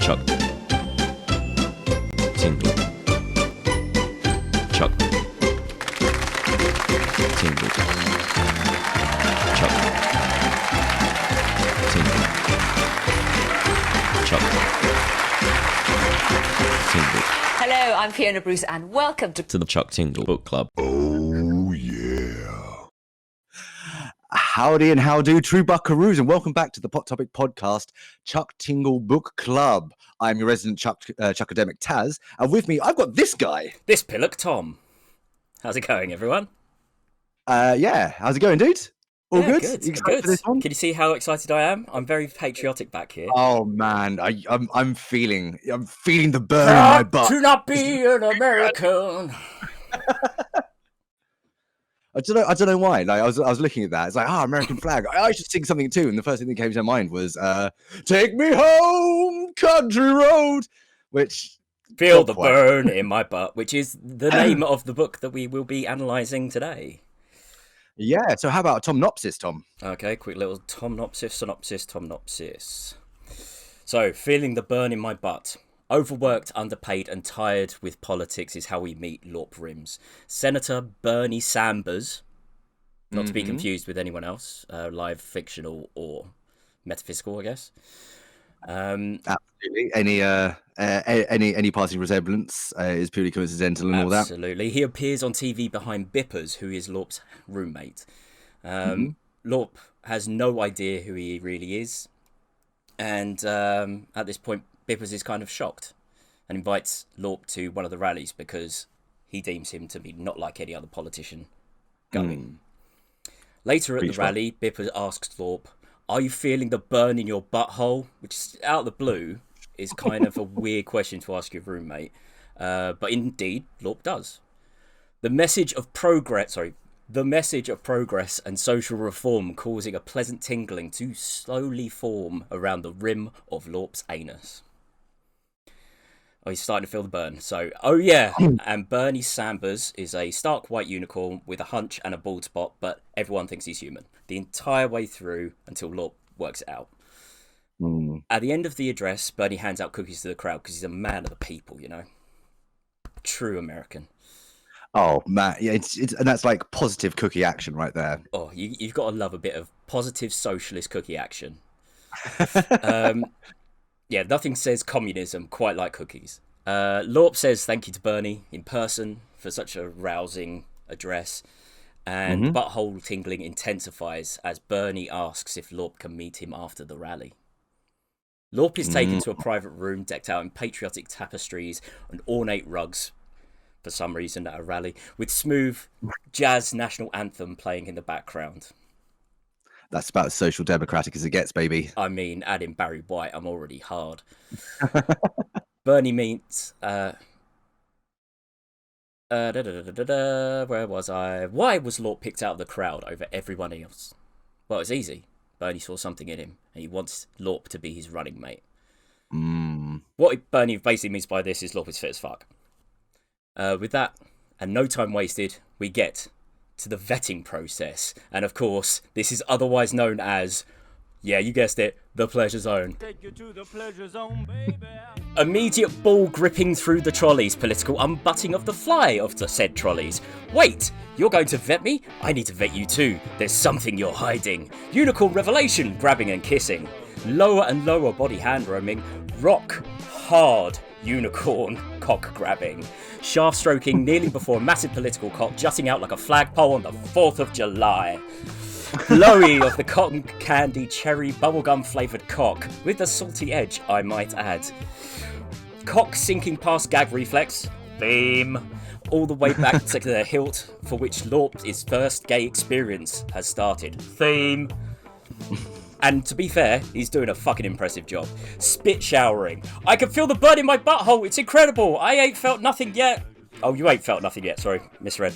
Chuck. Tingle. Chuck. Tingle. Chuck. Tingle. Chuck. Tingle. Hello, I'm Fiona Bruce and welcome to the Chuck Tingle Book Club. Oh, yeah. Howdy and how do, true buckaroos, and welcome back to the Pot Topic podcast, Chuck Tingle Book Club. I'm your resident Chuckademic Taz, and with me, I've got this guy. This pillock, Tom. How's it going, everyone? Yeah, how's it going, dude? All good? Good. You excited for this one? Can you see how excited I am? I'm very patriotic back here. Oh man, I'm feeling the burn in my butt. To not be an American. I don't know why. Like I was looking at that. It's like, American flag. I should sing something too. And the first thing that came to my mind was "Take Me Home, Country Road," which Feel the burn in my butt, which is the name of the book that we will be analysing today. Yeah. So how about a Tomnopsis, Tom? Okay, quick little synopsis. So, feeling the burn in my butt. Overworked, underpaid, and tired with politics is how we meet Lorp Rims. Senator Bernie Sanders, not to be confused with anyone else, live, fictional, or metaphysical, I guess. Absolutely. Any party resemblance is purely coincidental and all that. Absolutely. He appears on TV behind Bippers, who is Lorp's roommate. Lorp has no idea who he really is. And at this point, Bippers is kind of shocked and invites Lorp to one of the rallies because he deems him to be not like any other politician going. Later at the rally, Bippers asks Lorp, "Are you feeling the burn in your butthole?" Which is out of the blue is kind of a weird question to ask your roommate. But indeed, Lorp does. The message of progress and social reform causing a pleasant tingling to slowly form around the rim of Lorp's anus. Oh, he's starting to feel the burn. So, and Bernie Sanders is a stark white unicorn with a hunch and a bald spot, but everyone thinks he's human. The entire way through until Lorp works it out. At the end of the address, Bernie hands out cookies to the crowd because he's a man of the people, you know. True American. Oh, man. Yeah, it's and that's like positive cookie action right there. Oh, you've got to love a bit of positive socialist cookie action. Yeah, nothing says communism quite like cookies. Lorp says thank you to Bernie in person for such a rousing address. And butthole tingling intensifies as Bernie asks if Lorp can meet him after the rally. Lorp is taken to a private room decked out in patriotic tapestries and ornate rugs, for some reason at a rally, with smooth jazz national anthem playing in the background. That's about as social democratic as it gets, baby. I mean, add in Barry White, I'm already hard. Bernie meets... where was I? Why was Lorp picked out of the crowd over everyone else? Well, it's easy. Bernie saw something in him, and he wants Lorp to be his running mate. What Bernie basically means by this is Lorp is fit as fuck. With that, and no time wasted, we get to the vetting process. And of course, this is otherwise known as, yeah, you guessed it, the pleasure zone. Take you to the pleasure zone, baby. Immediate ball gripping through the trolleys, political unbutting of the fly of the said trolleys. Wait, you're going to vet me? I need to vet you too. There's something you're hiding. Unicorn revelation, grabbing and kissing. Lower and lower body hand roaming. Rock hard unicorn cock grabbing. Shaft stroking, kneeling before a massive political cock jutting out like a flagpole on the 4th of July. Blowy of the cotton candy cherry bubblegum flavoured cock, with the salty edge, I might add. Cock sinking past gag reflex, theme, all the way back to the hilt for which Lorp's first gay experience has started. Theme. And to be fair, he's doing a fucking impressive job. Spit showering. I can feel the burn in my butthole. It's incredible. I ain't felt nothing yet. Oh, you ain't felt nothing yet. Sorry, misread.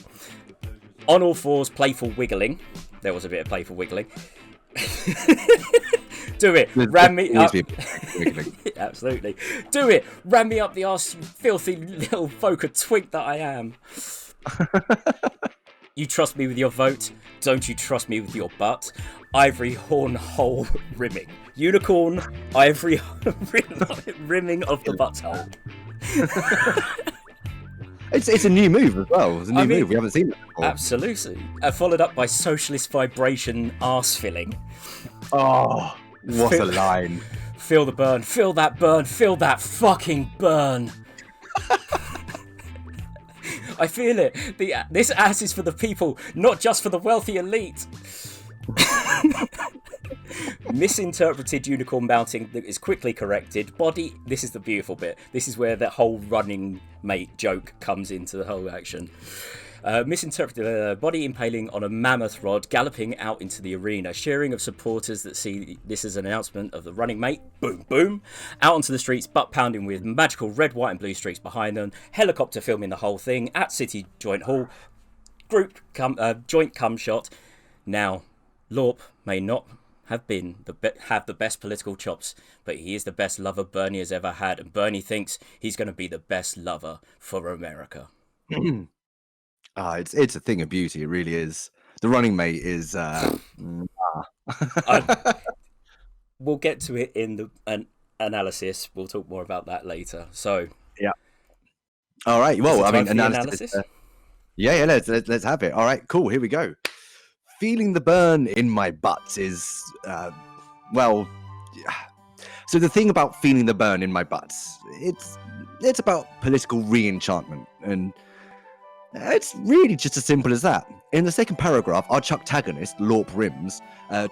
On all fours, playful wiggling. There was a bit of playful wiggling. Do it. Ram me up. Absolutely. Do it. Ram me up the arse, you filthy little vocal twink that I am. You trust me with your vote? Don't you trust me with your butt? ivory horn hole rimming. Unicorn ivory rimming of the butthole. It's a new move as well. It's a new move. We haven't seen it before. Absolutely. Followed up by socialist vibration arse filling. Oh, what a line. Feel the burn. Feel that burn. Feel that fucking burn. I feel it. This ass is for the people, not just for the wealthy elite. Misinterpreted unicorn mounting that is quickly corrected. Body. This is the beautiful bit. This is where the whole running mate joke comes into the whole action. Misinterpreted body impaling on a mammoth rod, galloping out into the arena. Cheering of supporters that see this as an announcement of the running mate. Boom, boom. Out onto the streets, butt pounding with magical red, white, and blue streaks behind them. Helicopter filming the whole thing at City Joint Hall. Joint cum shot. Now, Lorp may not have the best political chops, but he is the best lover Bernie has ever had, and Bernie thinks he's going to be the best lover for America. It's a thing of beauty. It really is. The running mate is. We'll get to it in the analysis. We'll talk more about that later. So yeah. All right. Well, I mean, analysis. Yeah. Let's have it. All right. Cool. Here we go. Feeling the burn in my butt is, well. So the thing about feeling the burn in my butt, it's about political re-enchantment, and it's really just as simple as that. In the second paragraph, our Chucktagonist, Lorp Rims,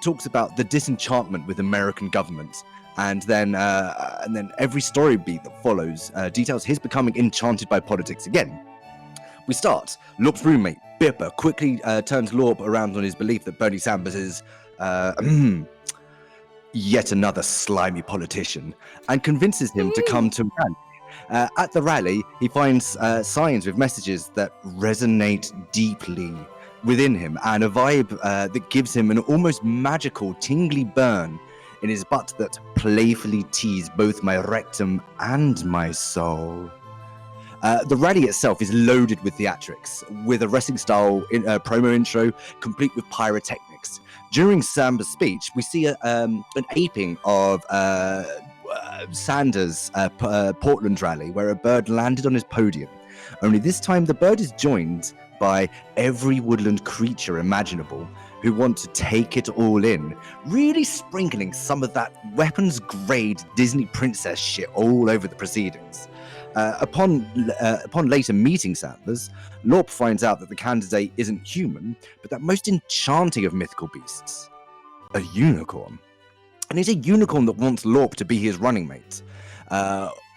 talks about the disenchantment with American government, and then every story beat that follows details his becoming enchanted by politics again. We start. Lorp's roommate, Bipper, quickly turns Lorp around on his belief that Bernie Sanders is yet another slimy politician, and convinces him to come to a rally. At the rally, he finds signs with messages that resonate deeply within him, and a vibe that gives him an almost magical tingly burn in his butt that playfully tease both my rectum and my soul. The rally itself is loaded with theatrics, with a wrestling-style promo intro, complete with pyrotechnics. During Samba's speech, we see an aping of Sanders' Portland rally, where a bird landed on his podium. Only this time, the bird is joined by every woodland creature imaginable who want to take it all in, really sprinkling some of that weapons-grade Disney princess shit all over the proceedings. Upon later meeting Sanders, Lorp finds out that the candidate isn't human, but that most enchanting of mythical beasts, a unicorn. And it's a unicorn that wants Lorp to be his running mate.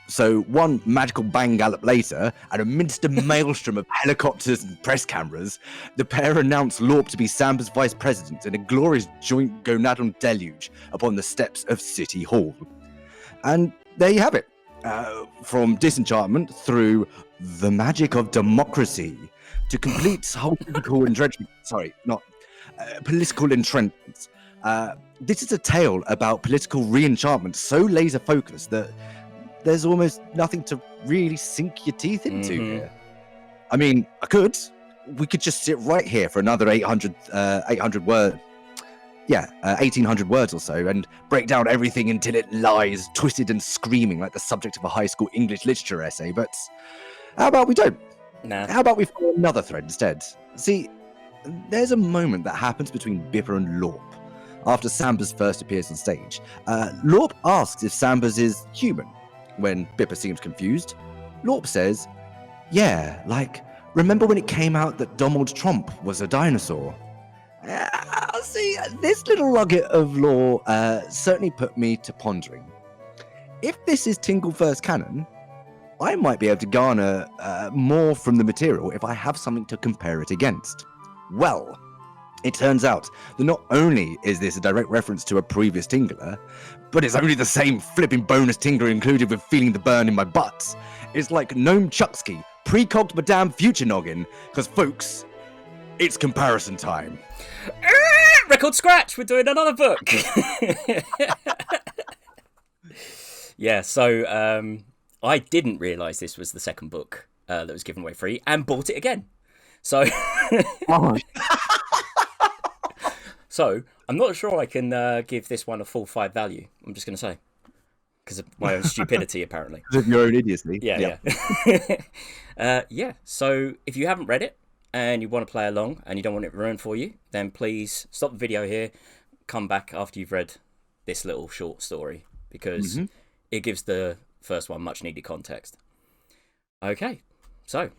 So one magical bang gallop later, and amidst a maelstrom of helicopters and press cameras, the pair announce Lorp to be Samba's vice president in a glorious joint gonadal deluge upon the steps of City Hall. And there you have it. From disenchantment through the magic of democracy to complete political entrenchment. Sorry, not political entrenchment. This is a tale about political re-enchantment so laser focused that there's almost nothing to really sink your teeth into here. I mean, we could just sit right here for another 800 words. Yeah, 1,800 words or so, and break down everything until it lies twisted and screaming like the subject of a high school English literature essay. But how about we don't? Nah. How about we follow another thread instead? See, there's a moment that happens between Bipper and Lorp after Sambers first appears on stage. Lorp asks if Sambers is human. When Bipper seems confused, Lorp says, "Yeah, like, remember when it came out that Domald Tromp was a dinosaur?" See, this little nugget of lore certainly put me to pondering. If this is Tingle first canon, I might be able to garner more from the material if I have something to compare it against. Well, it turns out that not only is this a direct reference to a previous Tingler, but it's only the same flipping bonus Tingler included with feeling the burn in my butt. It's like Gnome Chucksky, precogged Madame Future Noggin, because folks, it's comparison time. Record scratch, we're doing another book. Yeah, so I didn't realise this was the second book that was given away free, and bought it again. So, Oh. so I'm not sure I can give this one a full 5 value. I'm just going to say. Because of my own stupidity, apparently. Because of your own idiocy. Yeah. Yeah. So if you haven't read it and you want to play along and you don't want it ruined for you, then please stop the video here. Come back after you've read this little short story. Because it gives the first one much needed context. Okay. So,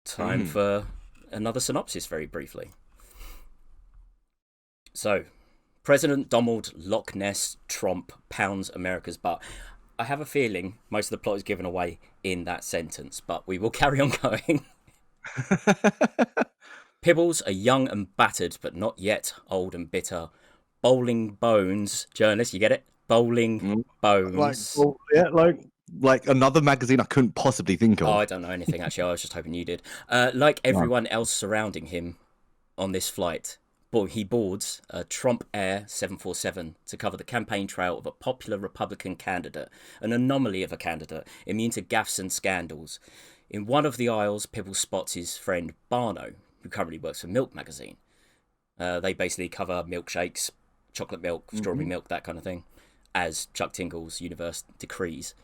time for another synopsis very briefly. So, President Domald Loch Ness Tromp pounds America's butt. I have a feeling most of the plot is given away in that sentence, but we will carry on going. Pibbles, a young and battered, but not yet old and bitter, bowling bones journalist, you get it? Bowling bones. Like another magazine I couldn't possibly think of. Oh, I don't know anything, actually. I was just hoping you did. Like everyone else surrounding him on this flight, he boards a Tromp Air 747 to cover the campaign trail of a popular Republican candidate, an anomaly of a candidate, immune to gaffes and scandals. In one of the aisles, Pibble spots his friend Barno, who currently works for Milk magazine. They basically cover milkshakes, chocolate milk, strawberry milk, that kind of thing, as Chuck Tingle's universe decrees.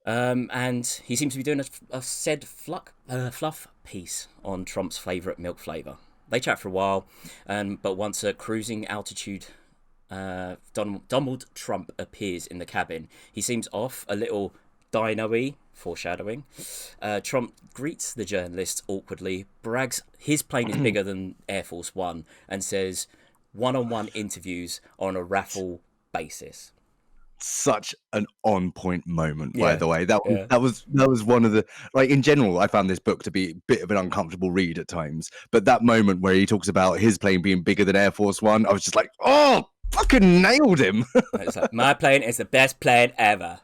And he seems to be doing a said fluff piece on Tromp's favourite milk flavour. They chat for a while, but once at cruising altitude, Donald Trump appears in the cabin. He seems off, a little dino-y, foreshadowing. Trump greets the journalist awkwardly, brags his plane is bigger than Air Force One, and says one-on-one interviews on a raffle basis. Such an on-point moment, by the way. That was one of the, like, in general, I found this book to be a bit of an uncomfortable read at times. But that moment where he talks about his plane being bigger than Air Force One, I was just like, oh, fucking nailed him. It's like, my plane is the best plane ever.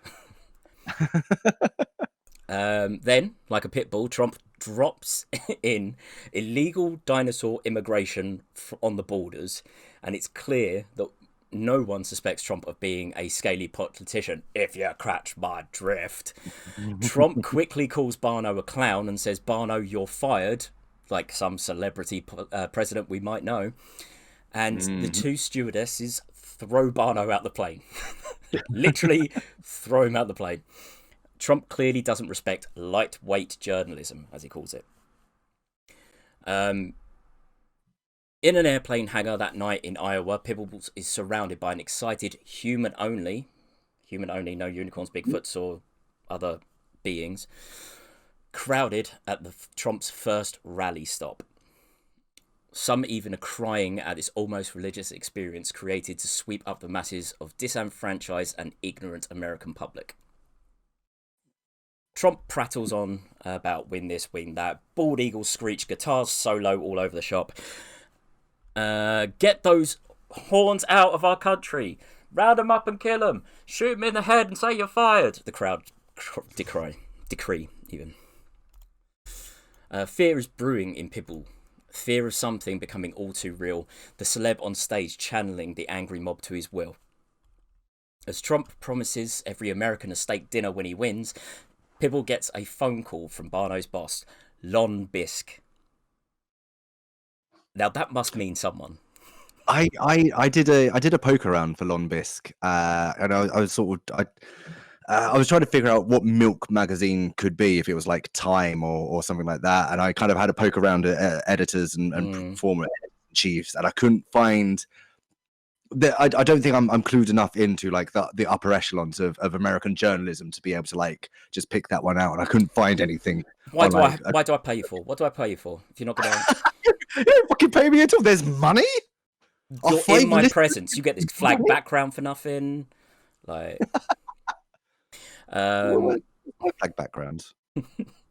Then, like a pit bull, Trump drops in illegal dinosaur immigration on the borders, and it's clear that no one suspects Trump of being a scaly politician, if you catch my drift. Trump quickly calls Barno a clown and says, Barno, you're fired, like some celebrity president we might know. And the two stewardesses throw Barno out the plane. Literally throw him out the plane. Trump clearly doesn't respect lightweight journalism, as he calls it. In an airplane hangar that night in Iowa, Pibbles is surrounded by an excited human only, no unicorns, Bigfoots, or other beings, crowded at the Trump's first rally stop. Some even are crying at this almost religious experience created to sweep up the masses of disenfranchised and ignorant American public. Trump prattles on about win this, win that, bald eagle screech, guitars solo all over the shop. Get those horns out of our country. Round them up and kill them. Shoot them in the head and say you're fired. The crowd decree even. Fear is brewing in Pibble. Fear of something becoming all too real. The celeb on stage channeling the angry mob to his will. As Trump promises every American a steak dinner when he wins, Pibble gets a phone call from Barno's boss, Lon Bisk. Now that must mean someone. I did a poke around for Lon Bisk, and I was sort of I was trying to figure out what Milk magazine could be, if it was like Time or something like that, and I kind of had a poke around at editors and former chiefs, and I couldn't find. I don't think I'm clued enough into like the upper echelons of American journalism to be able to like just pick that one out, and I couldn't find anything. Why do I pay you for? What do I pay you for? If you're not going to, you don't fucking pay me until there's money. You're in my presence. You get this flag background for nothing. Like, flag background.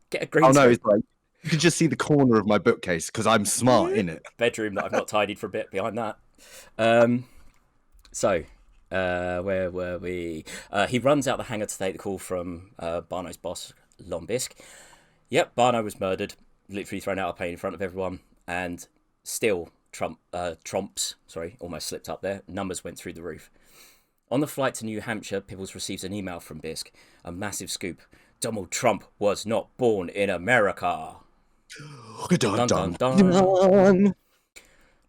Get a green. Oh no, it's like you can just see the corner of my bookcase because I'm smart in it. Bedroom that I've not tidied for a bit behind that. So, where were we? He runs out the hangar to take the call from Barno's boss, Lon Bisk. Yep, Barno was murdered, literally thrown out of plane in front of everyone, and still Tromp's, almost slipped up there, numbers went through the roof. On the flight to New Hampshire, Pibbles receives an email from Bisk, a massive scoop. Donald Trump was not born in America. Dun, dun, dun.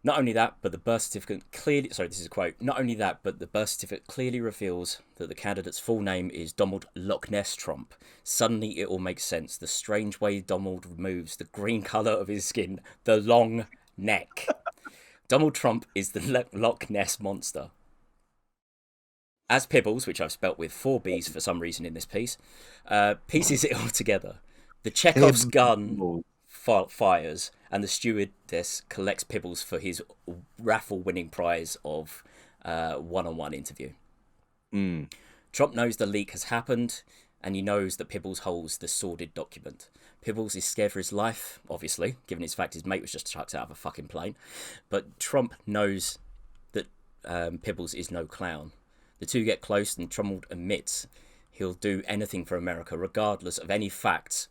Not only that, but the birth certificate clearly... Sorry, this is a quote. Not only that, but the birth certificate clearly reveals that the candidate's full name is Domald Loch Ness Tromp. Suddenly, it all makes sense. The strange way Domald removes the green colour of his skin, the long neck. Domald Tromp is the Loch Ness monster. As Pibbles, which I've spelt with 4 B's for some reason in this piece, pieces it all together. The Chekhov's gun fires, and the stewardess collects Pibbles for his raffle-winning prize of one-on-one interview. Tromp knows the leak has happened, and he knows that Pibbles holds the sordid document. Pibbles is scared for his life, obviously, given his fact his mate was just chucked out of a fucking plane. But Tromp knows that Pibbles is no clown. The two get close, and Tromp admits he'll do anything for America, regardless of any facts,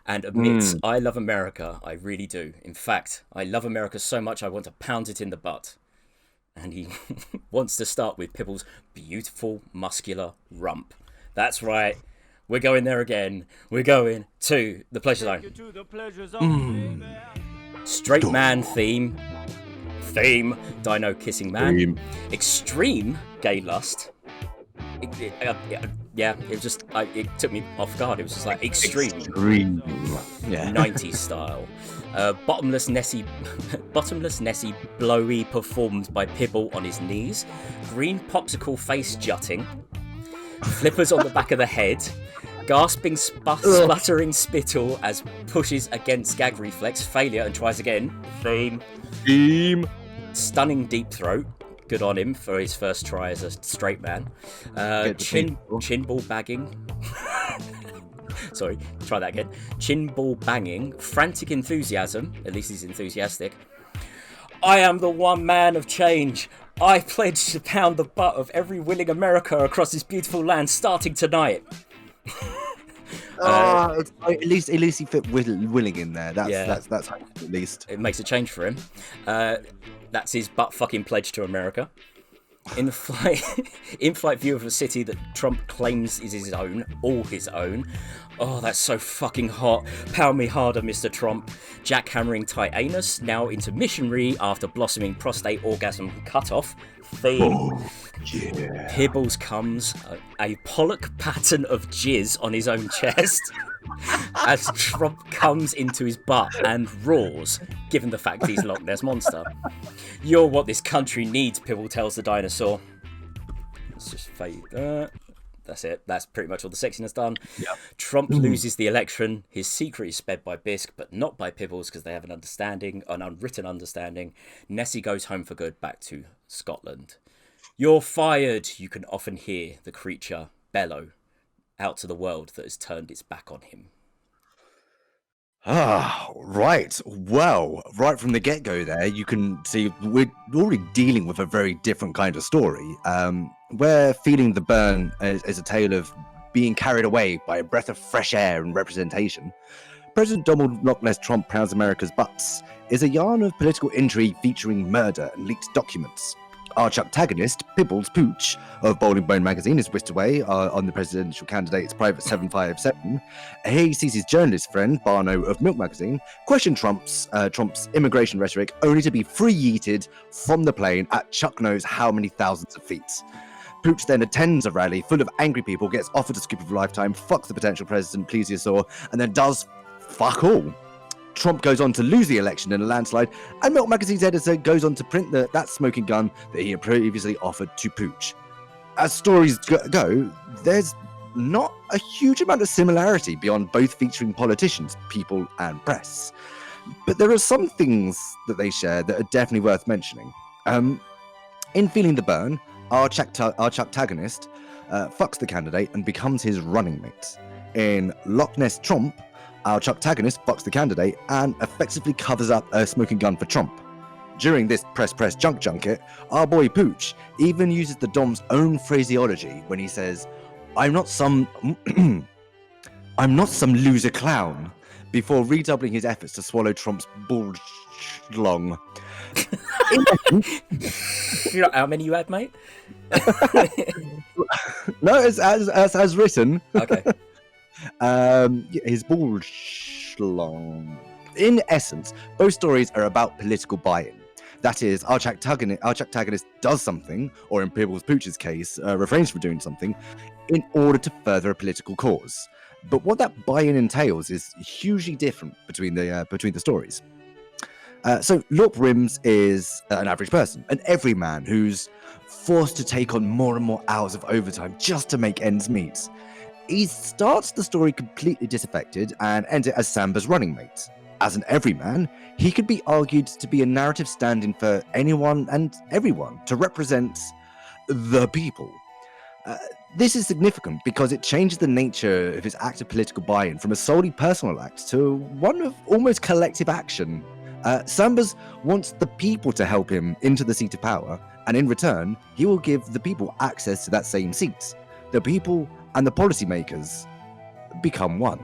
and admits, I love America, I really do. In fact, I love America so much I want to pound it in the butt. And he wants to start with Pibbles' beautiful, muscular rump. That's right, we're going there again. We're going to the pleasure zone. To the pleasure zone, baby. Straight man theme, dino kissing man, extreme gay lust. It was just, it took me off guard. It was just like extreme. Yeah. 90s style. Bottomless Nessie blowy performed by Pibble on his knees. Green popsicle face jutting. Flippers on the back of the head. Gasping, spluttering spittle as pushes against gag reflex. Failure and tries again. Theme. Stunning deep throat. Good on him for his first try as a straight man. Chin ball bagging. Sorry, try that again. Chin ball banging. Frantic enthusiasm. At least he's enthusiastic. I am the one man of change. I pledge to pound the butt of every willing America across this beautiful land starting tonight. At least he fit willing in there. That's at least. It makes a change for him. That's his butt fucking pledge to America. In flight view of a city that Trump claims is his own, all his own. Oh, that's so fucking hot. Pound me harder, Mr. Trump. Jackhammering tight anus, now into missionary after blossoming prostate orgasm cutoff. Pibbles comes, a Pollock pattern of jizz on his own chest as Trump comes into his butt and roars, given the fact he's Loch Ness Monster. You're what this country needs, Pibble tells the dinosaur. Let's just fade that. That's it. That's pretty much all the sexiness done. Yep. Trump loses the election. His secret is sped by Bisque, but not by Pibbles because they have an unwritten understanding. Nessie goes home for good, back to Scotland. You're fired, you can often hear the creature bellow out to the world that has turned its back on him. Right. Well, right from the get-go there, you can see we're already dealing with a very different kind of story. We're feeling the Bern as a tale of being carried away by a breath of fresh air and representation. President Domald Loch Ness Tromp Pounds America's Butts is a yarn of political intrigue featuring murder and leaked documents. Arch antagonist, Pibbles Pooch of Bowling Bone magazine is whisked away on the presidential candidate's private 757. He sees his journalist friend, Barno of Milk magazine, question Trump's immigration rhetoric only to be free-yeeted from the plane at Chuck knows how many thousands of feet. Pooch then attends a rally full of angry people, gets offered a scoop of a lifetime, fucks the potential president, plesiosaur, and then does fuck all. Trump goes on to lose the election in a landslide, and Milk Magazine's editor goes on to print that smoking gun that he had previously offered to Pooch. As stories go, there's not a huge amount of similarity beyond both featuring politicians, people, and press. But there are some things that they share that are definitely worth mentioning. In Feeling the Bern, our antagonist fucks the candidate and becomes his running mate. In Loch Ness Tromp, our antagonist fucks the candidate and effectively covers up a smoking gun for Trump. During this press junket, our boy Pooch even uses the Dom's own phraseology when he says, I'm not some loser clown, before redoubling his efforts to swallow Trump's bullschlong. How many you had, mate? No, as written. Okay. His bullschlong. In essence, both stories are about political buy-in. That is, our protagonist does something, or in Pibbles Pooch's case, refrains from doing something, in order to further a political cause. But what that buy-in entails is hugely different between the stories. So Lorp Rims is an average person, an everyman who's forced to take on more and more hours of overtime just to make ends meet. He starts the story completely disaffected and ends it as Samba's running mate. As an everyman, he could be argued to be a narrative stand-in for anyone and everyone, to represent the people. This is significant because it changes the nature of his active political buy-in from a solely personal act to one of almost collective action. Sambas wants the people to help him into the seat of power, and in return, he will give the people access to that same seat. The people and the policymakers become one.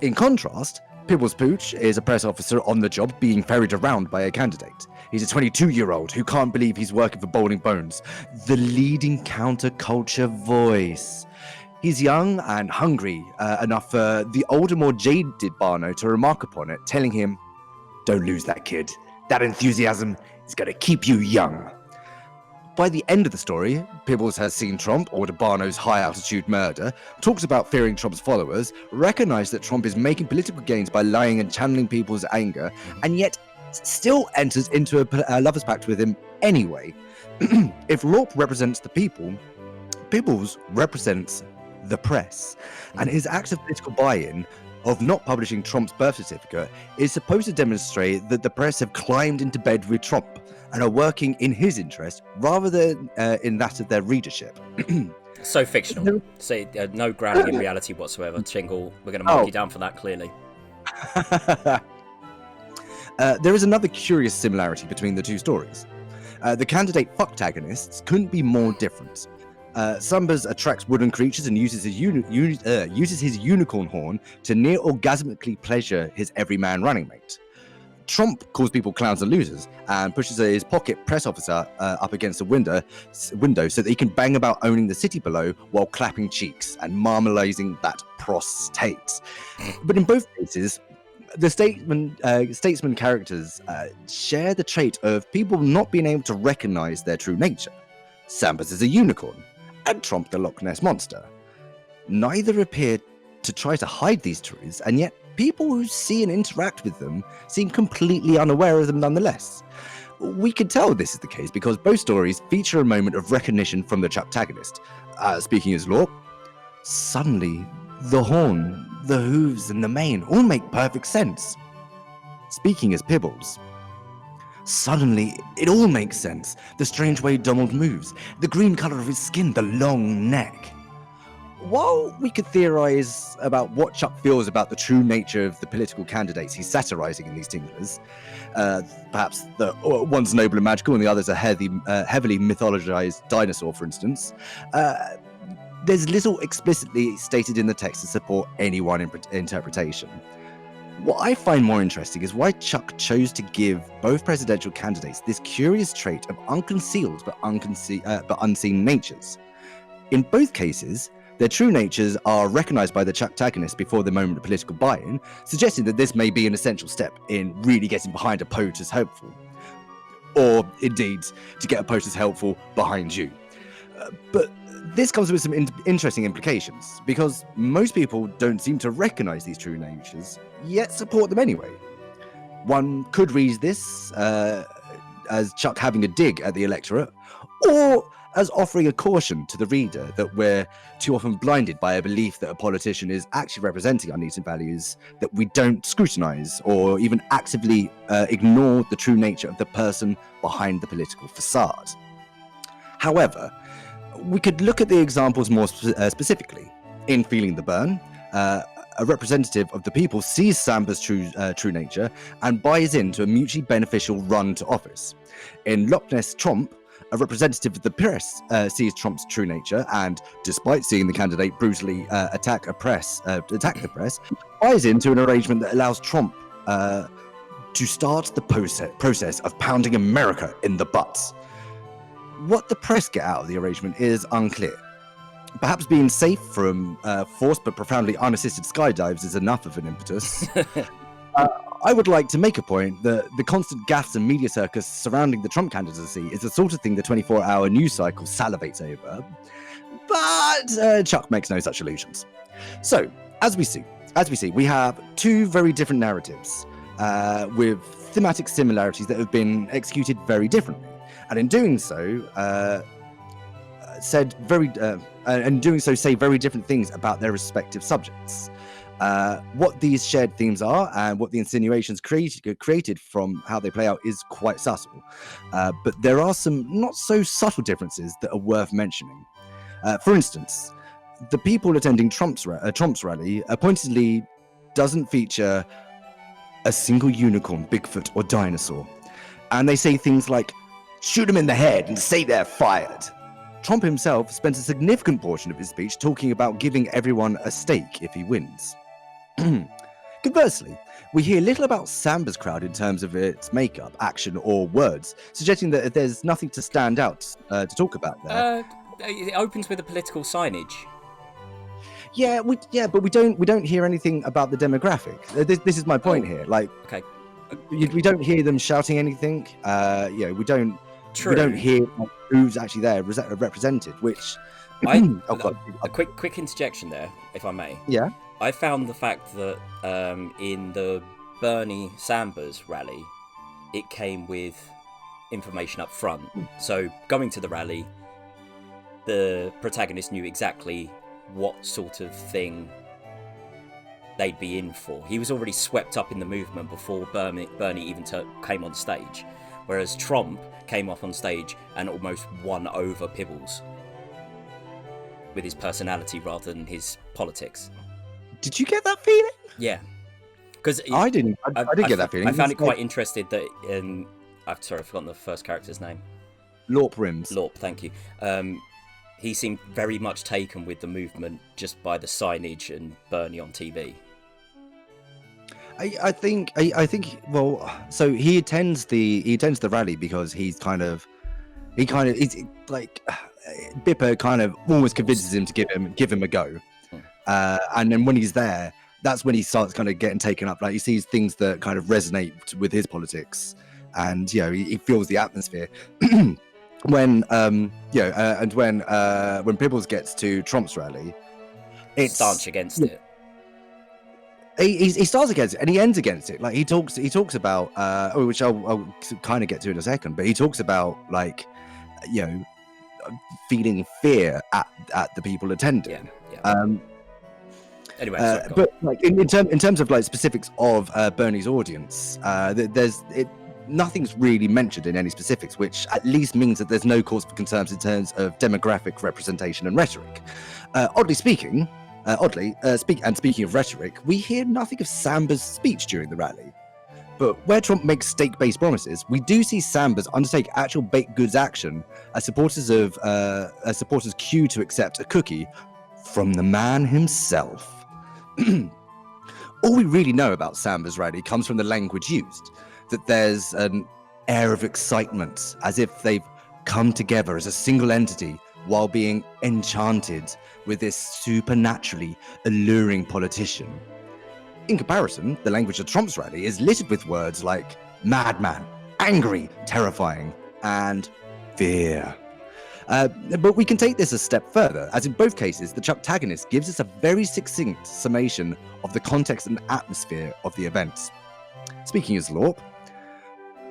In contrast, Pibbles Pooch is a press officer on the job being ferried around by a candidate. He's a 22-year-old who can't believe he's working for Bowling Bones, the leading counterculture voice. He's young and hungry enough for the older, more jaded Barno to remark upon it, telling him, "Don't lose that, kid. That enthusiasm is going to keep you young." By the end of the story, Pibbles has seen Tromp order Barno's high-altitude murder, talks about fearing Tromp's followers, recognizes that Tromp is making political gains by lying and channeling people's anger, and yet still enters into a lover's pact with him anyway. If Lorp represents the people, Pibbles represents the press, and his active political buy-in of not publishing Tromp's birth certificate is supposed to demonstrate that the press have climbed into bed with Tromp and are working in his interest rather than in that of their readership. So fictional. So no grounding in reality whatsoever. Tingle, we're going to mark you down for that, clearly. There is another curious similarity between the two stories. The candidate fucktagonists couldn't be more different. Sambas attracts wooden creatures and uses his unicorn horn to near orgasmically pleasure his everyman running mate. Tromp calls people clowns and losers and pushes his pocket press officer up against a window so that he can bang about owning the city below while clapping cheeks and marmalazing that prostate. But in both cases, the statesman characters share the trait of people not being able to recognize their true nature. Sambas is a unicorn, and Tromp the Loch Ness monster. Neither appear to try to hide these truths, and yet people who see and interact with them seem completely unaware of them nonetheless. We can tell this is the case because both stories feature a moment of recognition from the protagonist. Speaking as Lorp, suddenly the horn, the hooves, and the mane all make perfect sense. Speaking as Pibbles, suddenly it all makes sense. The strange way Domald moves, the green colour of his skin, the long neck. While we could theorise about what Chuck feels about the true nature of the political candidates he's satirising in these Tinglers, perhaps one's noble and magical and the other's a heavily mythologized dinosaur, for instance, there's little explicitly stated in the text to support any one interpretation. What I find more interesting is why Chuck chose to give both presidential candidates this curious trait of unconcealed but unseen natures. In both cases, their true natures are recognised by the protagonist before the moment of political buy-in, suggesting that this may be an essential step in really getting behind a post as helpful. Or, indeed, to get a post as helpful behind you. But this comes with some interesting implications, because most people don't seem to recognise these true natures, yet support them anyway. One could read this as Chuck having a dig at the electorate, or as offering a caution to the reader that we're too often blinded by a belief that a politician is actually representing our needs and values, that we don't scrutinise or even actively ignore the true nature of the person behind the political facade. However, we could look at the examples more specifically. In Feeling the Bern, a representative of the people sees Samba's true nature and buys into a mutually beneficial run to office. In Loch Ness Tromp, a representative of the press sees Tromp's true nature and, despite seeing the candidate brutally attack the press, buys into an arrangement that allows Tromp to start the process of pounding America in the butt. What the press get out of the arrangement is unclear. Perhaps being safe from forced but profoundly unassisted skydives is enough of an impetus. I would like to make a point that the constant gaffes and media circus surrounding the Trump candidacy is the sort of thing the 24-hour news cycle salivates over. But Chuck makes no such illusions. So, as we see, we have two very different narratives with thematic similarities that have been executed very differently, and in doing so, say very different things about their respective subjects. What these shared themes are and what the insinuations created from how they play out is quite subtle, but there are some not so subtle differences that are worth mentioning. For instance, the people attending Trump's rally pointedly doesn't feature a single unicorn, Bigfoot, or dinosaur, and they say things like, "Shoot them in the head and say they're fired." Trump himself spent a significant portion of his speech talking about giving everyone a steak if he wins. Conversely, we hear little about Samba's crowd in terms of its makeup, action, or words, suggesting that there's nothing to stand out to talk about there. It opens with a political signage. Yeah, but we don't hear anything about the demographic. This is my point here. Like, okay, we don't hear them shouting anything. We don't. True. We don't hear who's actually there represented. Which, a quick interjection there, if I may. Yeah. I found the fact that in the Bernie Sanders rally, it came with information up front. So going to the rally, the protagonist knew exactly what sort of thing they'd be in for. He was already swept up in the movement before Bernie even came on stage, whereas Trump came off on stage and almost won over Pibbles with his personality rather than his politics. Did you get that feeling? Yeah, because I didn't. I didn't get that feeling. I found it quite interesting that I've forgotten the first character's name. Lorp Rims. Lorp, thank you. He seemed very much taken with the movement just by the signage and Bernie on TV. I think. Well, so he attends the rally because he's like Bipper kind of almost convinces him to give him a go. And then when he's there, that's when he starts kind of getting taken up. Like he sees things that kind of resonate with his politics, and he feels the atmosphere. When when Pibbles gets to Trump's rally, it's staunch against it. He starts against it and he ends against it. Like he talks about which I'll kind of get to in a second, but he talks about like feeling fear at the people attending. Yeah. Anyway, sorry, but like in terms of like specifics of Bernie's audience, nothing's really mentioned in any specifics, which at least means that there's no cause for concerns in terms of demographic representation and rhetoric. Speaking of rhetoric, we hear nothing of Samba's speech during the rally. But where Trump makes stake-based promises, we do see Sambas undertake actual baked goods action as supporters queue to accept a cookie from the man himself. All we really know about Samba's rally comes from the language used, that there's an air of excitement, as if they've come together as a single entity while being enchanted with this supernaturally alluring politician. In comparison, the language of Trump's rally is littered with words like madman, angry, terrifying, and fear. But we can take this a step further, as in both cases, the Chucktagonist gives us a very succinct summation of the context and atmosphere of the events. Speaking as Lorp,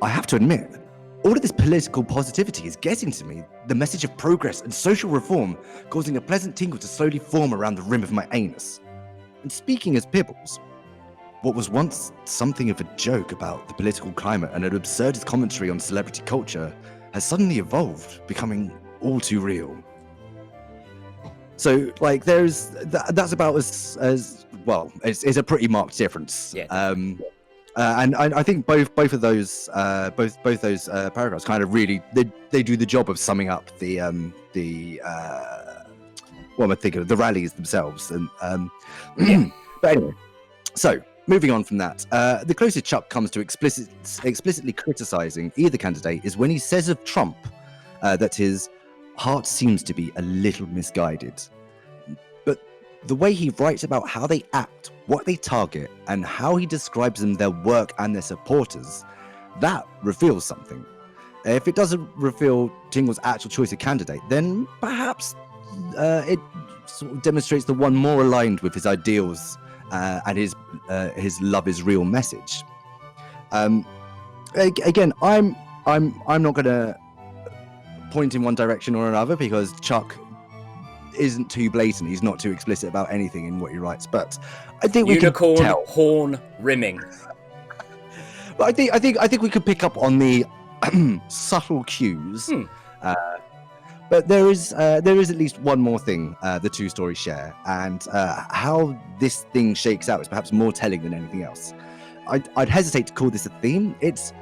I have to admit, all of this political positivity is getting to me, the message of progress and social reform causing a pleasant tingle to slowly form around the rim of my anus. And speaking as Pibbles, what was once something of a joke about the political climate and an absurdist commentary on celebrity culture has suddenly evolved, becoming all too real. So, like, that's about as well. It's a pretty marked difference. Yeah. And I think both of those paragraphs kind of really they do the job of summing up the what am I thinking of, the rallies themselves. And but anyway, so moving on from that, the closest Chuck comes to explicitly criticizing either candidate is when he says of Trump that his heart seems to be a little misguided. But the way he writes about how they act, what they target, and how he describes them, their work, and their supporters, that reveals something. If it doesn't reveal Tingle's actual choice of candidate, then perhaps it sort of demonstrates the one more aligned with his ideals and his love is real message. Again, I'm not going to point in one direction or another because Chuck isn't too blatant. He's not too explicit about anything in what he writes. But I think we can tell. Horn rimming. But I think we could pick up on the subtle cues. But there is at least one more thing the two stories share, and how this thing shakes out is perhaps more telling than anything else. I'd hesitate to call this a theme. It's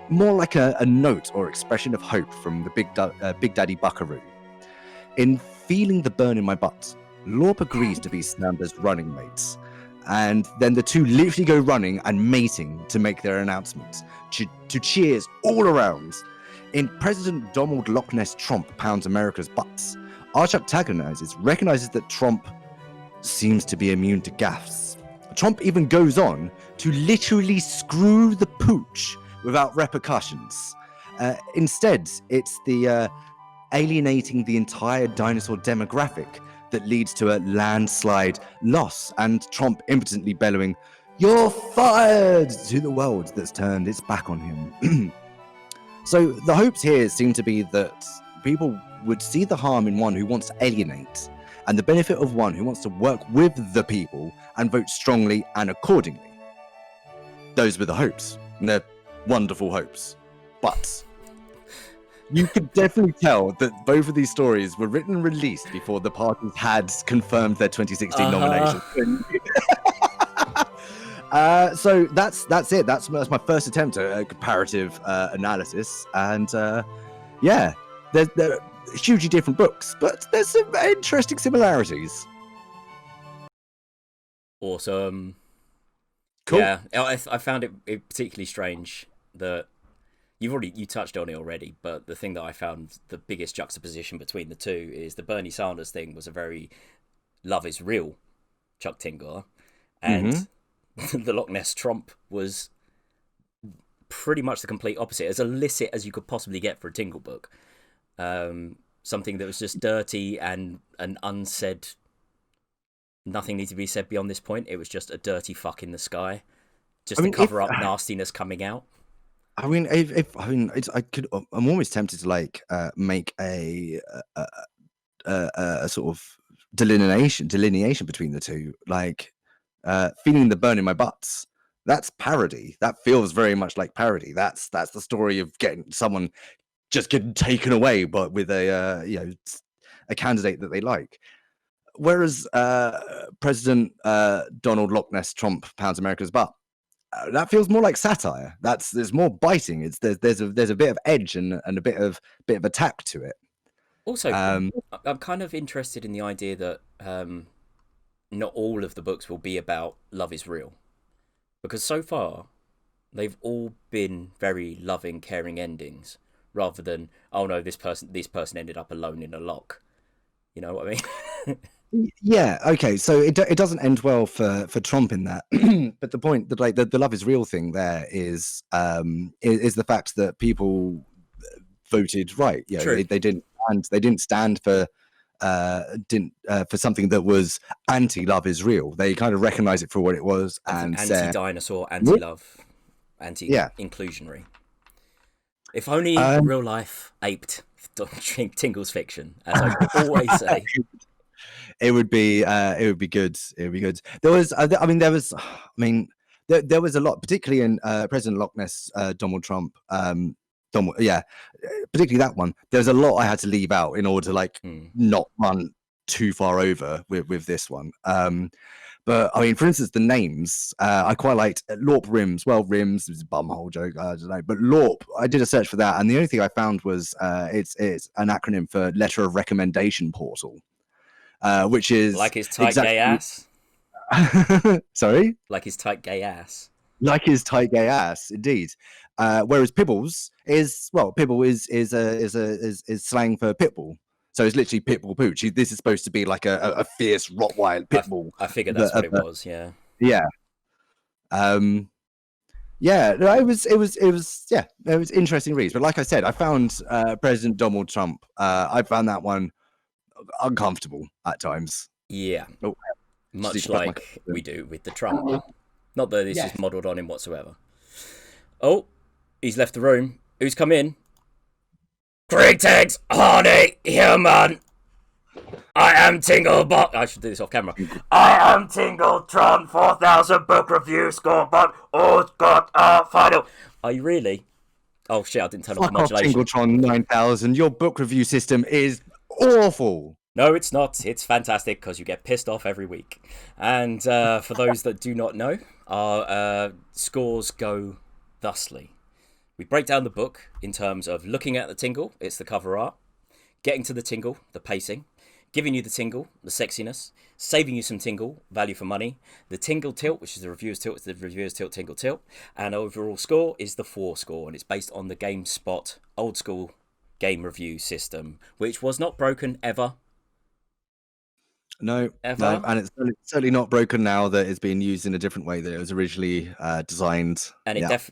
more like a note or expression of hope from the Big Daddy Buckaroo. In feeling the burn in my butt, Lorp agrees to be Snamber's running mates. And then the two literally go running and mating to make their announcements, to cheers all around. In President Domald Loch Ness Tromp pounds America's butts, Archuck recognizes that Tromp seems to be immune to gaffes. Tromp even goes on to literally screw the pooch without repercussions. Instead, it's the alienating the entire dinosaur demographic that leads to a landslide loss, and Tromp impotently bellowing, "You're fired!" to the world that's turned its back on him. So the hopes here seem to be that people would see the harm in one who wants to alienate, and the benefit of one who wants to work with the people and vote strongly and accordingly. Those were the hopes, and they're wonderful hopes. But you could definitely tell that both of these stories were written and released before the parties had confirmed their 2016 nomination. So that's it. That's my first attempt at a comparative analysis, and yeah, they're hugely different books, but there's some interesting similarities. Awesome. Cool. Yeah, I found it particularly strange that you touched on it already, but the thing that I found the biggest juxtaposition between the two is the Bernie Sanders thing was a very love is real Chuck Tingle, and the Loch Ness Tromp was pretty much the complete opposite, as illicit as you could possibly get for a Tingle book. Something that was just dirty and unsaid. Nothing needs to be said beyond this point. It was just a dirty fuck in the sky, just to cover up nastiness coming out. I mean, I'm almost tempted to make a sort of delineation between the two. Feeling the burn in my butts. That's parody. That feels very much like parody. That's the story of someone just getting taken away, but with a candidate that they like. Whereas President Donald Loch Ness Tromp pounds America's butt. That feels more like satire. There's more biting. There's a bit of edge and a bit of attack to it. Also, I'm kind of interested in the idea that not all of the books will be about love is real, because so far they've all been very loving, caring endings, rather than this person ended up alone in a loch. You know what I mean? Yeah, okay, so it doesn't end well for Trump in that, but the point that the love is real thing there is the fact that people voted right. They didn't stand for something that was anti-love is real. They kind of recognized it for what it was and anti-dinosaur, anti-love, anti-inclusionary. If only real life aped Tingle's fiction, as I always say. It would be good. It would be good. There was a lot, particularly in President Loch Ness, Donald Trump. Particularly that one. There's a lot I had to leave out in order to not run too far over with this one. But I mean, for instance, the names I quite liked. Lorp Rims. Well, Rims is a bumhole joke. I don't know, but Lorp. I did a search for that, and the only thing I found was it's an acronym for Letter of Recommendation Portal. Which is like his tight gay ass. Sorry, like his tight gay ass. Like his tight gay ass, indeed. Whereas Pibbles is Pibble is slang for pitbull. So it's literally Pitbull Pooch. This is supposed to be like a fierce Rottweiler Pitbull. I figured that's what it was. Yeah. Yeah. Yeah, no, it was interesting reads. But like I said, I found President Donald Trump. I found that one uncomfortable at times. Yeah. Oh, much like we do with the Trump. Not that this is modelled on him whatsoever. Oh, he's left the room. Who's come in? Greetings, honey, human. I am Tingle I should do this off camera. I am Tingle Trump, 4,000 book review score, but all got a final. Are you really? Oh shit, I didn't turn off the modulation. Tingletron 9000, your book review system is awful. No, it's not. It's fantastic because you get pissed off every week. And for those that do not know, our scores go thusly. We break down the book in terms of looking at the tingle, it's the cover art, getting to the tingle, the pacing, giving you the tingle, the sexiness, saving you some tingle, value for money, the tingle tilt, which is the reviewer's tilt, it's the reviewer's tilt, tingle tilt, and overall score is the 4 score, and it's based on the GameSpot old school game review system, which was not broken ever. No, and it's certainly not broken now that it's being used in a different way that it was originally designed. And it's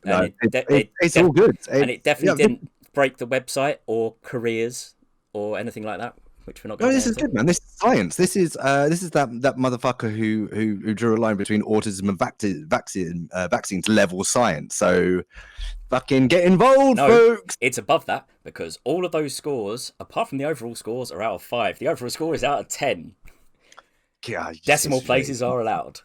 all good. And it definitely didn't break the website or careers or anything like that, which we're not going to. No, this is good, man. This is science. This is that motherfucker who drew a line between autism and vaccines level science. So fucking get involved, folks. It's above that because all of those scores, apart from the overall scores, are out of 5. The overall score is out of 10. God, decimal places are allowed.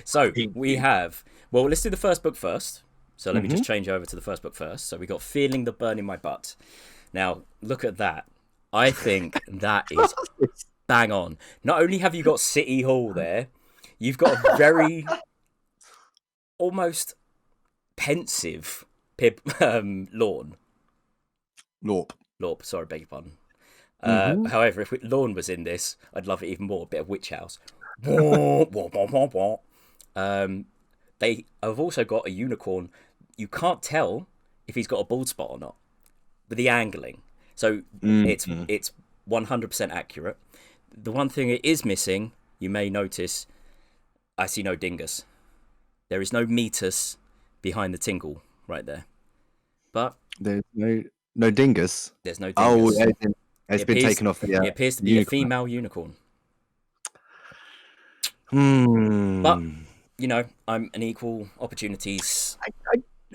So we have, well, let's do the first book first. So let me just change over to the first book first. So we got Feeling the Burn in My Butt. Now, look at that. I think that is bang on. Not only have you got City Hall there, you've got a very almost pensive lawn. Lorp, sorry, beg your pardon. However, if Lorne was in this, I'd love it even more. A bit of Witch House. They have also got a unicorn. You can't tell if he's got a bald spot or not with the angling. So it's 100% accurate. The one thing it is missing, you may notice, I see no dingus. There is no meatus behind the tingle right there. But there's no dingus. There's no dingus. Oh, it's been taken off the it appears to be a female unicorn. But, you know, I'm an equal opportunities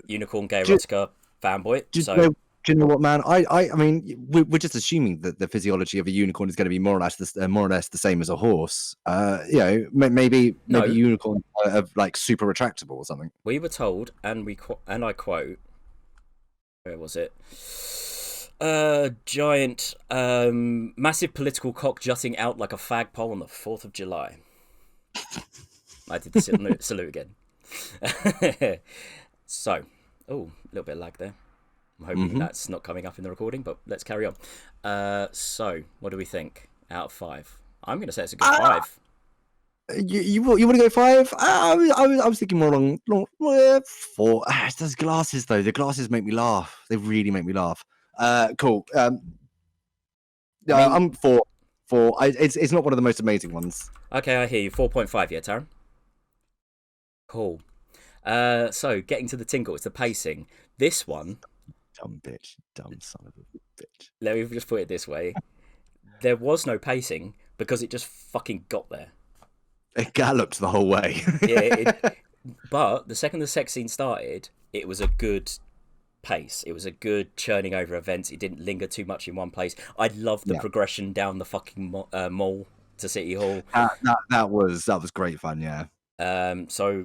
unicorn gay erotica fanboy. Do you know what, man? I mean, we're just assuming that the physiology of a unicorn is going to be more or less the same as a horse. You know, maybe unicorns are like super retractable or something. We were told, and I quote, where was it? Giant, massive political cock jutting out like a fag pole on the 4th of July. I did the salute again. So, a little bit of lag there. I'm hoping that's not coming up in the recording, but let's carry on. So, what do we think out of 5? I'm going to say it's a good 5. You want to go 5? I was thinking more along 4. It's those glasses though. The glasses make me laugh. They really make me laugh. Cool. I'm 4. It's not one of the most amazing ones. Okay, I hear you. 4.5, yeah, Taron? Cool. So, getting to the tingle, it's the pacing. This one... Dumb bitch. Dumb son of a bitch. Let me just put it this way. There was no pacing because it just fucking got there. It galloped the whole way. But the second the sex scene started, it was a good pace. It was a good churning over events. It didn't linger too much in one place. I loved the progression down the fucking mall to City Hall. That was great fun, yeah. So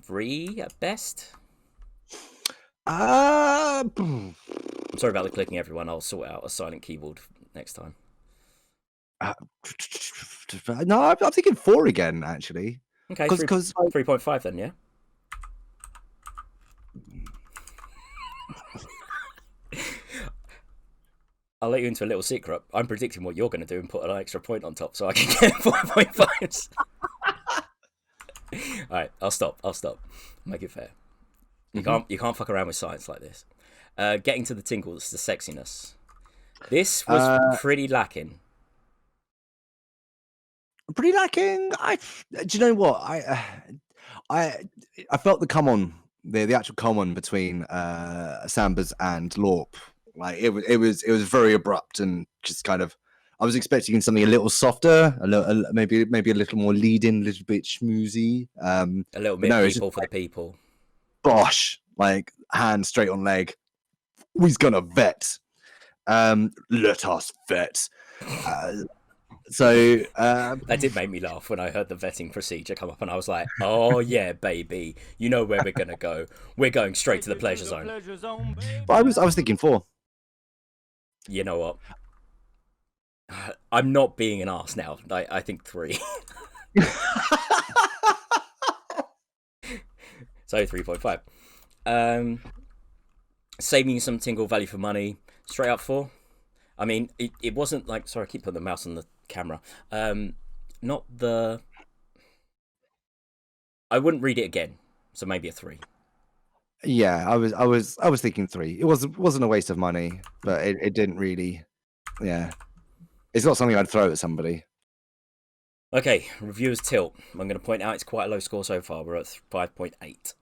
3 at best. I'm sorry about the clicking, everyone. I'll sort out a silent keyboard next time. No, I'm thinking 4 again, actually. Okay, 3.5 then, yeah. I'll let you into a little secret. I'm predicting what you're going to do and put an extra point on top so I can get 4.5s. All right, I'll stop. Make it fair. You can't fuck around with science like this. Getting to the tingles, the sexiness. This was pretty lacking. Pretty lacking. Do you know what? I felt the come on, the actual come on between Sambers and Lorp. Like it was very abrupt and just kind of. I was expecting something a little softer, maybe a little more leading, a little bit schmoozy. A little bit people for the people. Bosh, like hand straight on leg. We's gonna vet. Let us vet. So that did make me laugh when I heard the vetting procedure come up, and I was like, "Oh yeah, baby, you know where we're gonna go. We're going straight to the pleasure zone." But I was thinking 4. You know what? I'm not being an arse now. I think 3. So 3.5. Saving some tingle value for money. Straight up 4. I mean, it wasn't like... Sorry, I keep putting the mouse on the camera. Not the... I wouldn't read it again. So maybe a 3. Yeah, I was thinking 3. It wasn't a waste of money, but it didn't really... Yeah. It's not something I'd throw at somebody. Okay, reviewers tilt. I'm going to point out it's quite a low score so far. We're at 5.8.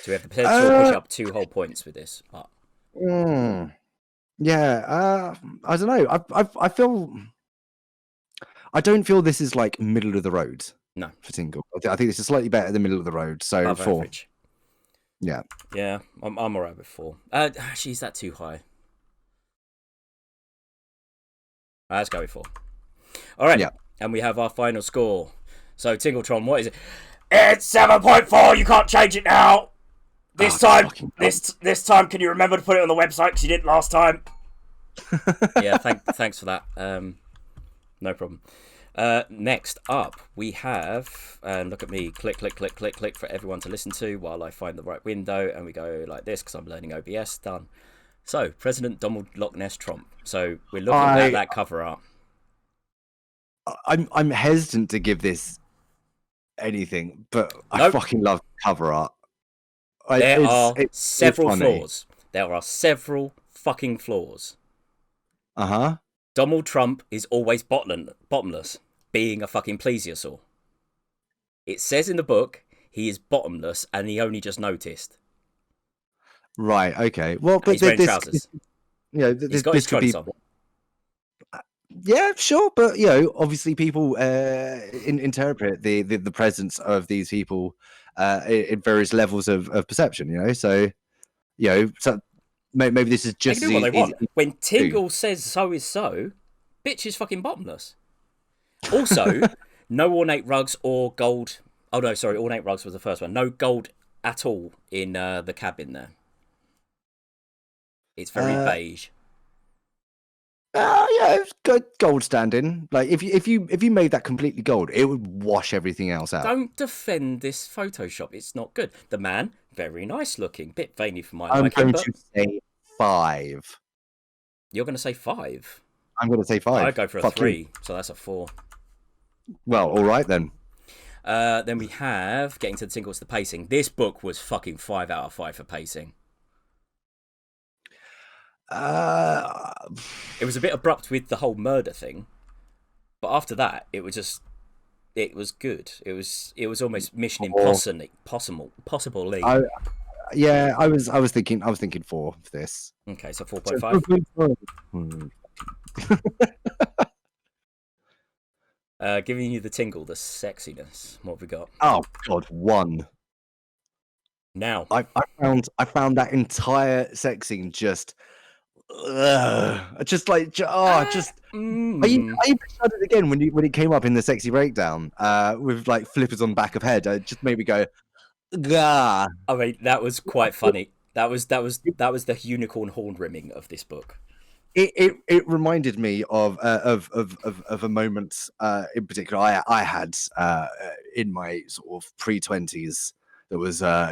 So we have the potential to push up 2 whole points with this. Yeah, I don't know. I don't feel this is like middle of the road. No, for Tingle. I think this is slightly better than middle of the road. So above 4. Average. Yeah. Yeah, I'm alright with 4. Actually, is that too high? Let's go with 4. All right, yeah. And we have our final score. So Tingletron, what is it? It's 7.4. You can't change it now. This time, can you remember to put it on the website because you didn't last time? Yeah, thanks for that. No problem. Next up, we have, and look at me, click for everyone to listen to while I find the right window, and we go like this because I'm learning OBS. Done. So, President Domald Loch Ness Tromp. So we're looking at that cover art. I'm hesitant to give this anything, but I fucking love cover art. There are several flaws. There are several fucking flaws. Donald Trump is always bottomless, being a fucking plesiosaur. It says in the book he is bottomless, and he only just noticed. Right. Okay. Well, but he's wearing trousers. He's got his trunks on. Yeah, sure, but obviously people interpret the presence of these people in various levels of perception. So so maybe this is just they can do what they want. When Tingle says so is so, bitch is fucking bottomless. Also, no ornate rugs or gold. Oh no, sorry, ornate rugs was the first one. No gold at all in the cabin there. It's very beige. Yeah, it's good gold standing. Like if you made that completely gold, it would wash everything else out. Don't defend this Photoshop. It's not good. The man, very nice looking, bit veiny for my I'm liking. going to say 5. You're going to say 5. I'm going to say 5. I'd go for a 3, so that's a 4. Well, all right then. Then we have getting to the tingles, the pacing. This book was fucking 5 out of 5 for pacing. It was a bit abrupt with the whole murder thing, but after that, it was good. It was almost Mission Impossible. Possibly. I was thinking 4 for this. Okay, so 4.5. Giving you the tingle, the sexiness. What have we got? Oh God, 1. Now I found that entire sex scene just I even shuddered again when it came up in the sexy breakdown with like flippers on back of head. It just made me go, gah. I mean, that was quite funny. That was the unicorn horn rimming of this book. It reminded me of a moment in particular I had in my sort of pre-20s that was a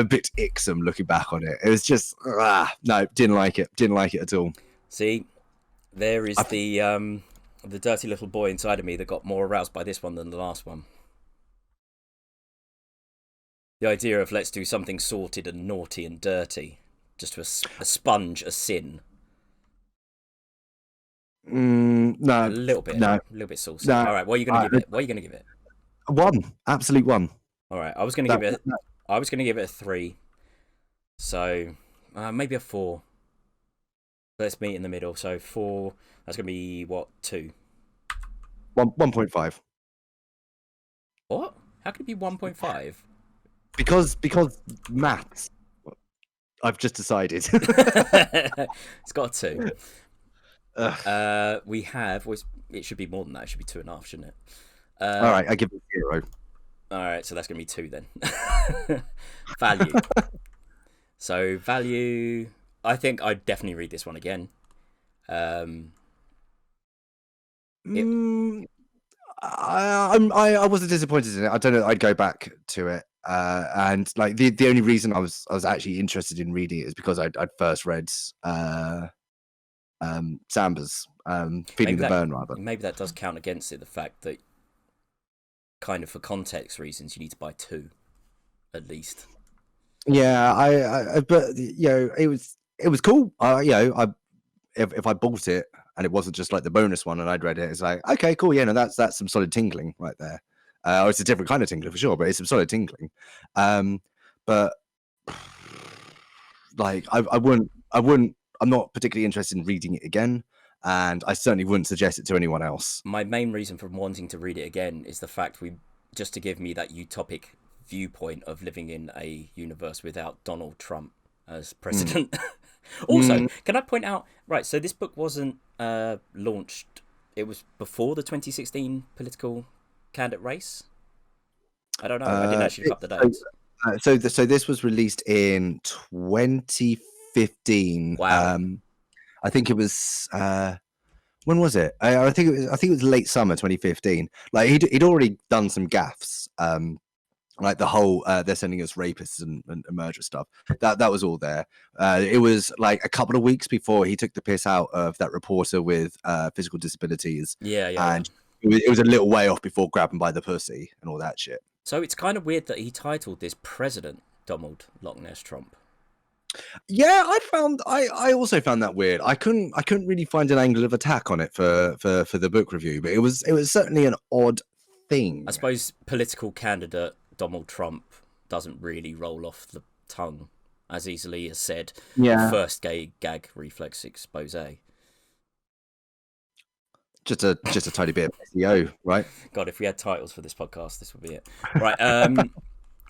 bit icksome looking back on it. It was just no, didn't like it at all. See, there is the dirty little boy inside of me that got more aroused by this one than the last one. The idea of let's do something sorted and naughty and dirty, just to sponge a sin. No, A little bit, no, a little bit saucy. no. All right, what are you going to give it? What are you going to give it? 1, absolute 1. All right, I was going to give it. I was going to give it a 3. So maybe a 4. Let's meet in the middle. So 4. That's going to be what, 2? 1.5. What? How can it be 1.5? Because maths. I've just decided. It's got a 2. We have. It should be more than that. It should be 2.5, shouldn't it? All right, I give it 0. All right, so that's going to be 2 then. Value. So value. I think I'd definitely read this one again. I wasn't disappointed in it. I don't know. I'd go back to it. And like the only reason I was actually interested in reading it is because I'd first read Samber's Feeling the Bern, rather. Maybe that does count against it, the fact that kind of for context reasons you need to buy 2 at least. Yeah, I but you know, it was cool. If I bought it and it wasn't just like the bonus one and I'd read it, it's like, okay, cool, yeah, no, that's some solid tingling right there. It's a different kind of tingling for sure, but it's some solid tingling. But like I wouldn't I'm not particularly interested in reading it again, and I certainly wouldn't suggest it to anyone else. My main reason for wanting to read it again is the fact just to give me that utopic viewpoint of living in a universe without Donald Trump as president. Also, can I point out, right, so this book wasn't launched, it was before the 2016 political candidate race? I don't know, I didn't actually look up the dates. So this was released in 2015. Wow. I think it was when was it? I think it was late summer 2015. Like he'd already done some gaffes. Like the whole they're sending us rapists and murderers stuff. That was all there. It was like a couple of weeks before he took the piss out of that reporter with physical disabilities. Yeah. And it was a little way off before grabbing by the pussy and all that shit. So it's kind of weird that he titled this President Domald Loch Ness Tromp. Yeah, I also found that weird. I couldn't really find an angle of attack on it for the book review, but it was certainly an odd thing. I suppose political candidate Donald Trump doesn't really roll off the tongue as easily as said. Yeah. First gag reflex expose. Just a tiny bit of SEO, right? God, if we had titles for this podcast, this would be it. Right.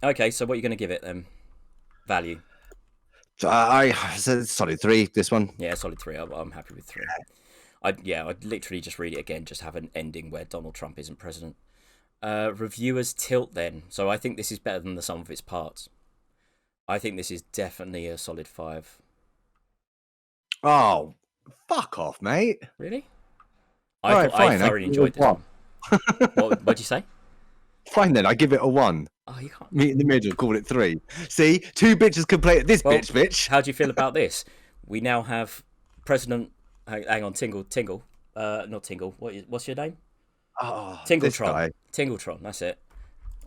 Okay, so what are you going to give it then? Value. I said solid 3. This one. Yeah, solid 3. I'm happy with 3. I'd literally just read it again, just have an ending where Donald Trump isn't president. Reviewers tilt then. So I think this is better than the sum of its parts. I think this is definitely a solid 5. Oh, fuck off, mate. Really? I thoroughly enjoyed this one. What'd you say? Fine then, I give it a 1. Oh, you can't. Meet in the middle, call it 3. See, 2 bitches can play at this bitch. How do you feel about this? We now have President. Hang on, Tingle. Not Tingle. What's your name? Oh, Tingletron. Tingletron. That's it.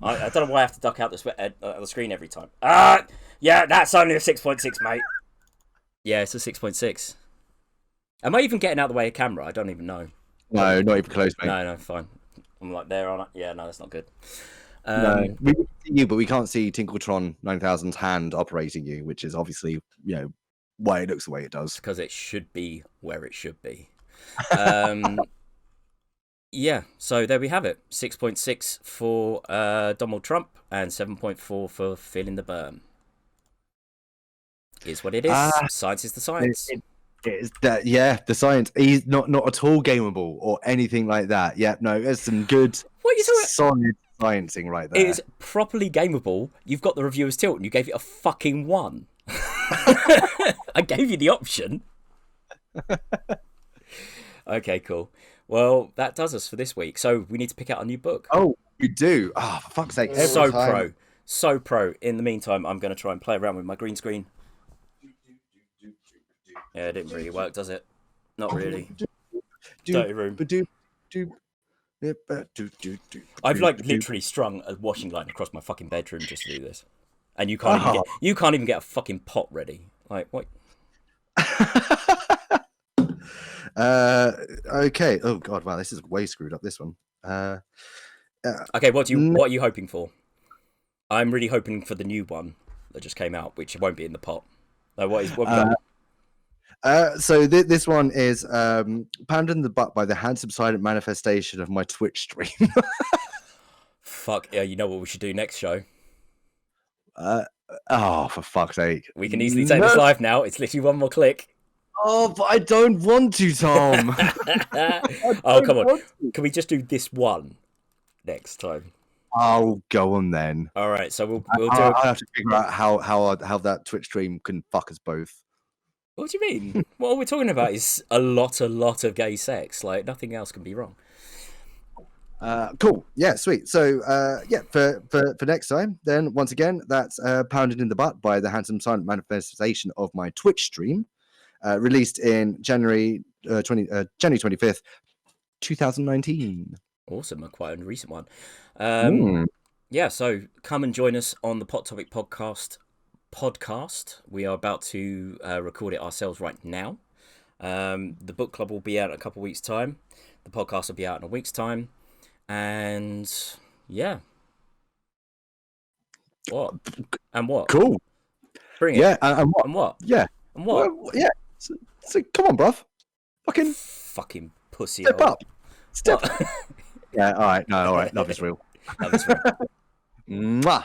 I don't know why I have to duck out the screen every time. Yeah, that's only a 6.6, mate. Yeah, it's a 6.6. Am I even getting out of the way of camera? I don't even know. No, not even close, mate. No, fine. I'm like there on it. Yeah, no, that's not good. No, we can see you, but we can't see Tinkletron 9000's hand operating you, which is obviously, why it looks the way it does. Because it should be where it should be. Yeah, so there we have it. 6.6 for Donald Trump and 7.4 for Feeling the Bern. Is what it is. Science is the science. It's that, yeah, the science. He's not at all gameable or anything like that. Yeah, no, there's some good, solid sciencing right there. It is properly gameable. You've got the reviewer's tilt and you gave it a fucking 1. I gave you the option. Okay, cool. Well, that does us for this week. So we need to pick out a new book. Oh, we do. Oh, for fuck's sake. So pro. In the meantime, I'm going to try and play around with my green screen. Yeah, it didn't really work, does it? Not really. Dirty room. I've literally strung a washing line across my fucking bedroom just to do this. and you can't even get a fucking pot ready. Like what? Okay. Oh God, wow, this is way screwed up. This one. Okay, what are you hoping for? I'm really hoping for the new one that just came out, which won't be in the pot. No, what have you got? So this one is pounded in the butt by the handsome silent manifestation of my Twitch stream. Fuck yeah! You know what we should do next show? Oh, for fuck's sake! We can easily take this live now. It's literally one more click. Oh, but I don't want to, Tom. Oh, come on! Can we just do this one next time? Oh, go on then. All right, so we'll do. I have to figure out how that Twitch stream can fuck us both. What do you mean? What we're talking about is a lot of gay sex. Like nothing else can be wrong. Cool. Yeah, sweet. So for next time, then once again, that's pounded in the butt by the handsome silent manifestation of my Twitch stream, released in January 25th, 2019. Awesome, quite a recent one. Yeah, so come and join us on the Pot Topic podcast. We are about to record it ourselves right now. The book club will be out in a couple of weeks' time. The podcast will be out in a week's time. And yeah. What? And what? Cool. Bring it. Yeah, and what? And what? Yeah. And what? Well, yeah. So come on, bruv. Fucking pussy. Step up. Step What? Yeah, all right. No, all right. Love is real. Love is real. Mwah.